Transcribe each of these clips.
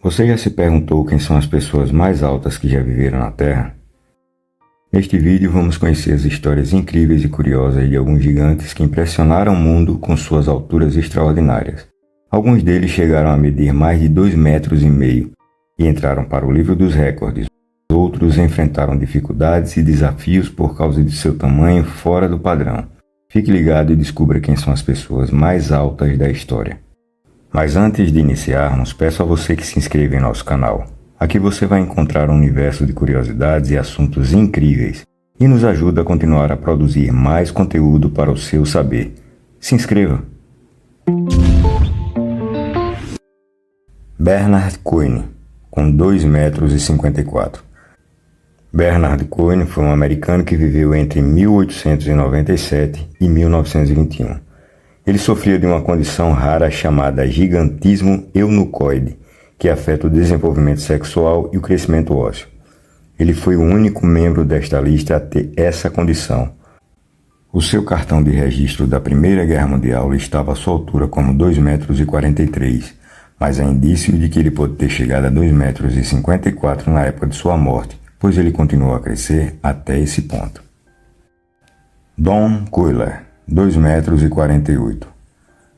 Você já se perguntou quem são as pessoas mais altas que já viveram na Terra? Neste vídeo vamos conhecer as histórias incríveis e curiosas de alguns gigantes que impressionaram o mundo com suas alturas extraordinárias. Alguns deles chegaram a medir mais de 2,5 metros e entraram para o livro dos recordes. Outros enfrentaram dificuldades e desafios por causa de seu tamanho fora do padrão. Fique ligado e descubra quem são as pessoas mais altas da história. Mas antes de iniciarmos, peço a você que se inscreva em nosso canal. Aqui você vai encontrar um universo de curiosidades e assuntos incríveis e nos ajuda a continuar a produzir mais conteúdo para o seu saber. Se inscreva! Bernard Cohn, com 2,54 metros. Bernard Cohn foi um americano que viveu entre 1897 e 1921. Ele sofria de uma condição rara chamada gigantismo eunucoide, que afeta o desenvolvimento sexual e o crescimento ósseo. Ele foi o único membro desta lista a ter essa condição. O seu cartão de registro da Primeira Guerra Mundial listava a sua altura como 2,43 metros, mas há indício de que ele pode ter chegado a 2,54 metros na época de sua morte, pois ele continuou a crescer até esse ponto. Don Cuyler, 2,48 metros.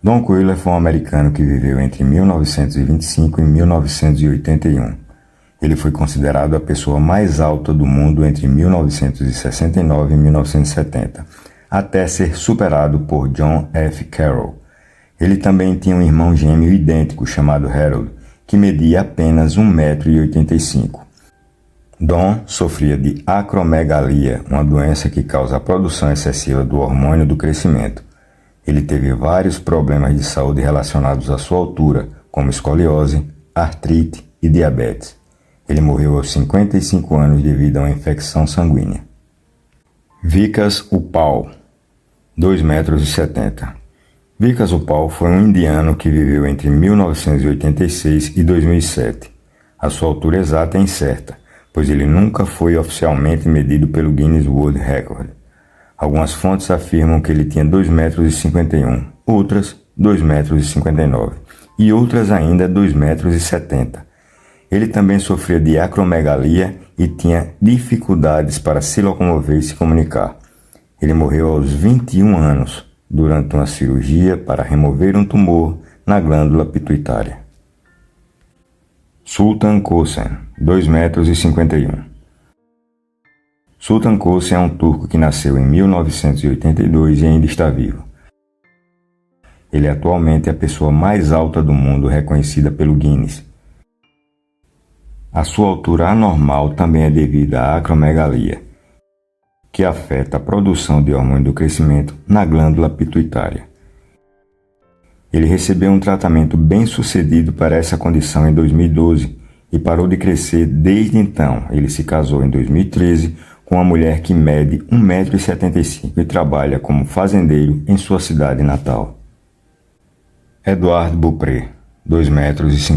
Don Cuyler foi um americano que viveu entre 1925 e 1981. Ele foi considerado a pessoa mais alta do mundo entre 1969 e 1970, até ser superado por John F. Carroll. Ele também tinha um irmão gêmeo idêntico chamado Harold, que media apenas 1,85 metros. Don sofria de acromegalia, uma doença que causa a produção excessiva do hormônio do crescimento. Ele teve vários problemas de saúde relacionados à sua altura, como escoliose, artrite e diabetes. Ele morreu aos 55 anos devido a uma infecção sanguínea. Vikas Upal, 2,70 metros. Vikas Upal foi um indiano que viveu entre 1986 e 2007. A sua altura exata é incerta, pois ele nunca foi oficialmente medido pelo Guinness World Record. Algumas fontes afirmam que ele tinha 2,51 metros, outras 2,59 metros e outras ainda 2,70 metros. Ele também sofria de acromegalia e tinha dificuldades para se locomover e se comunicar. Ele morreu aos 21 anos durante uma cirurgia para remover um tumor na glândula pituitária. Sultan Kösen, 2,51 metros. Sultan Kösen é um turco que nasceu em 1982 e ainda está vivo. Ele é atualmente a pessoa mais alta do mundo reconhecida pelo Guinness. A sua altura anormal também é devida à acromegalia, que afeta a produção de hormônio do crescimento na glândula pituitária. Ele recebeu um tratamento bem sucedido para essa condição em 2012 e parou de crescer desde então. Ele se casou em 2013 com uma mulher que mede 1,75 metros e trabalha como fazendeiro em sua cidade natal. Edward Beaupré, 2,51 metros.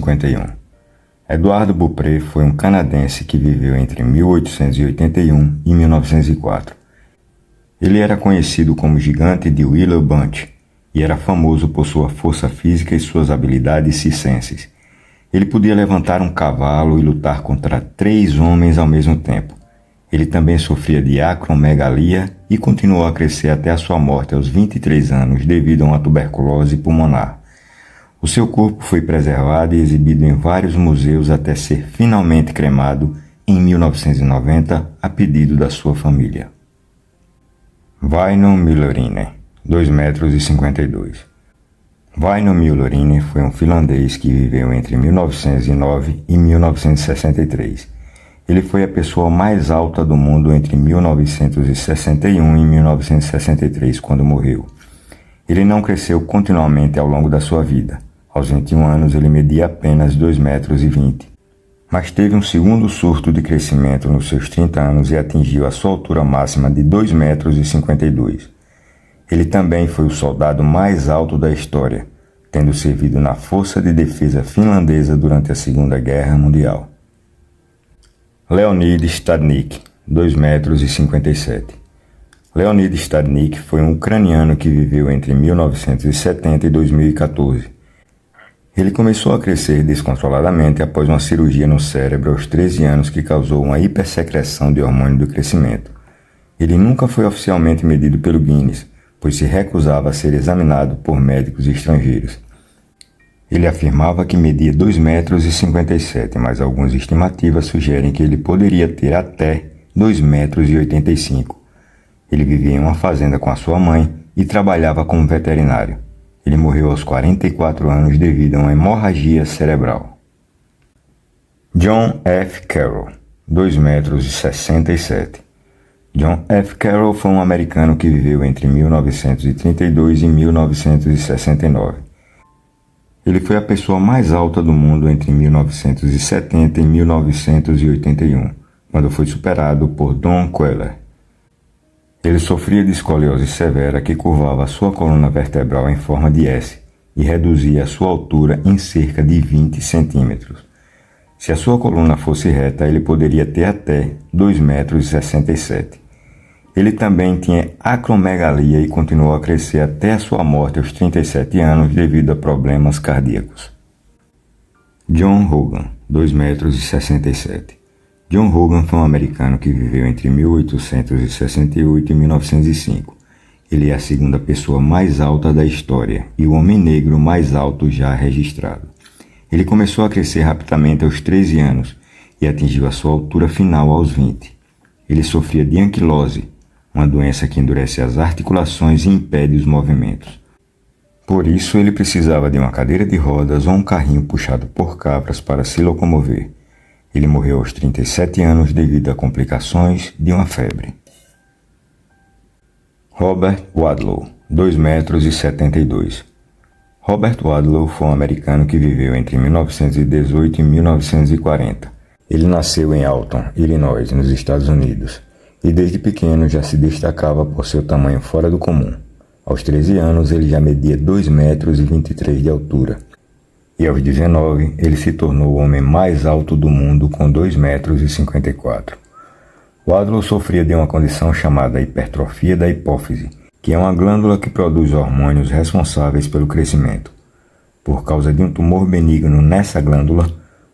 Edward Beaupré foi um canadense que viveu entre 1881 e 1904. Ele era conhecido como gigante de Willow Bunch e era famoso por sua força física e suas habilidades circenses. Ele podia levantar um cavalo e lutar contra 3 homens ao mesmo tempo. Ele também sofria de acromegalia e continuou a crescer até a sua morte aos 23 anos devido a uma tuberculose pulmonar. O seu corpo foi preservado e exibido em vários museus até ser finalmente cremado em 1990 a pedido da sua família. Väinö Myllylahti, 2,52 metros. Väinö Myllylahti foi um finlandês que viveu entre 1909 e 1963. Ele foi a pessoa mais alta do mundo entre 1961 e 1963, quando morreu. Ele não cresceu continuamente ao longo da sua vida. Aos 21 anos ele media apenas 2,20 metros, mas teve um segundo surto de crescimento nos seus 30 anos e atingiu a sua altura máxima de 2,52 metros. Ele também foi o soldado mais alto da história, tendo servido na Força de Defesa finlandesa durante a Segunda Guerra Mundial. Leonid Stadnik, 2,57 metros. Leonid Stadnik foi um ucraniano que viveu entre 1970 e 2014. Ele começou a crescer descontroladamente após uma cirurgia no cérebro aos 13 anos que causou uma hipersecreção de hormônio do crescimento. Ele nunca foi oficialmente medido pelo Guinness, pois se recusava a ser examinado por médicos estrangeiros. Ele afirmava que media 2,57 metros, mas algumas estimativas sugerem que ele poderia ter até 2,85 metros. Ele vivia em uma fazenda com a sua mãe e trabalhava como veterinário. Ele morreu aos 44 anos devido a uma hemorragia cerebral. John F. Carroll, 2,67 metros. John F. Carroll foi um americano que viveu entre 1932 e 1969. Ele foi a pessoa mais alta do mundo entre 1970 e 1981, quando foi superado por Don Queller. Ele sofria de escoliose severa que curvava sua coluna vertebral em forma de S e reduzia a sua altura em cerca de 20 centímetros. Se a sua coluna fosse reta, ele poderia ter até 2,67 metros. Ele também tinha acromegalia e continuou a crescer até a sua morte aos 37 anos devido a problemas cardíacos. John Hogan, 2,67 metros. John Hogan foi um americano que viveu entre 1868 e 1905. Ele é a segunda pessoa mais alta da história e o homem negro mais alto já registrado. Ele começou a crescer rapidamente aos 13 anos e atingiu a sua altura final aos 20. Ele sofria de anquilose, uma doença que endurece as articulações e impede os movimentos. Por isso, ele precisava de uma cadeira de rodas ou um carrinho puxado por cabras para se locomover. Ele morreu aos 37 anos devido a complicações de uma febre. Robert Wadlow, 2,72 metros. Robert Wadlow foi um americano que viveu entre 1918 e 1940. Ele nasceu em Alton, Illinois, nos Estados Unidos, e desde pequeno já se destacava por seu tamanho fora do comum. Aos 13 anos ele já media 2,23 metros de altura, e aos 19 ele se tornou o homem mais alto do mundo com 2,54 metros. Wadlow sofria de uma condição chamada hipertrofia da hipófise, que é uma glândula que produz hormônios responsáveis pelo crescimento. Por causa de um tumor benigno nessa glândula,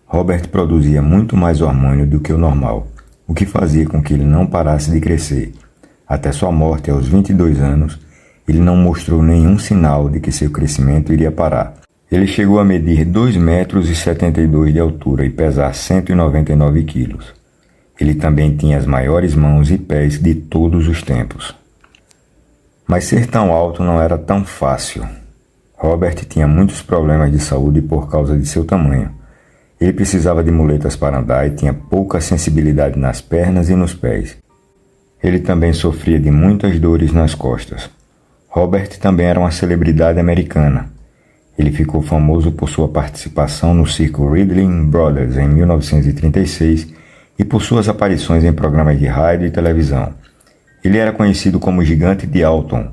Robert produzia muito mais hormônio do que o normal, o que fazia com que ele não parasse de crescer. Até sua morte aos 22 anos, ele não mostrou nenhum sinal de que seu crescimento iria parar. Ele chegou a medir 2,72 metros de altura e pesar 199 quilos. Ele também tinha as maiores mãos e pés de todos os tempos. Mas ser tão alto não era tão fácil. Robert tinha muitos problemas de saúde por causa de seu tamanho. Ele precisava de muletas para andar e tinha pouca sensibilidade nas pernas e nos pés. Ele também sofria de muitas dores nas costas. Robert também era uma celebridade americana. Ele ficou famoso por sua participação no circo Ringling Brothers em 1936 e por suas aparições em programas de rádio e televisão. Ele era conhecido como Gigante de Alton,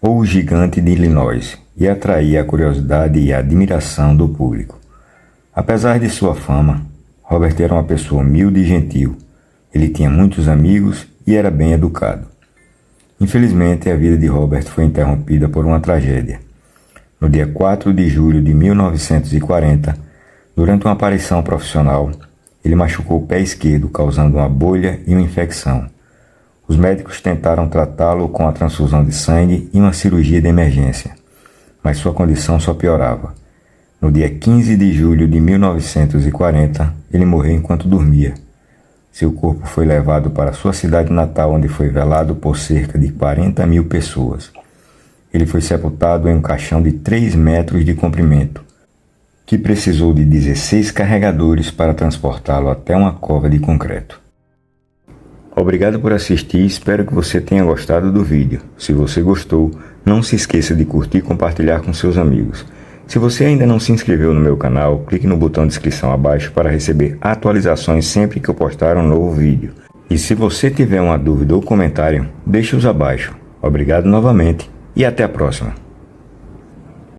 ou o Gigante de Illinois, e atraía a curiosidade e a admiração do público. Apesar de sua fama, Robert era uma pessoa humilde e gentil. Ele tinha muitos amigos e era bem educado. Infelizmente, a vida de Robert foi interrompida por uma tragédia. No dia 4 de julho de 1940, durante uma aparição profissional, ele machucou o pé esquerdo, causando uma bolha e uma infecção. Os médicos tentaram tratá-lo com a transfusão de sangue e uma cirurgia de emergência, mas sua condição só piorava. No dia 15 de julho de 1940, ele morreu enquanto dormia. Seu corpo foi levado para sua cidade natal, onde foi velado por cerca de 40 mil pessoas. Ele foi sepultado em um caixão de 3 metros de comprimento, que precisou de 16 carregadores para transportá-lo até uma cova de concreto. Obrigado por assistir e espero que você tenha gostado do vídeo. Se você gostou, não se esqueça de curtir e compartilhar com seus amigos. Se você ainda não se inscreveu no meu canal, clique no botão de inscrição abaixo para receber atualizações sempre que eu postar um novo vídeo. E se você tiver uma dúvida ou comentário, deixe-os abaixo. Obrigado novamente e até a próxima.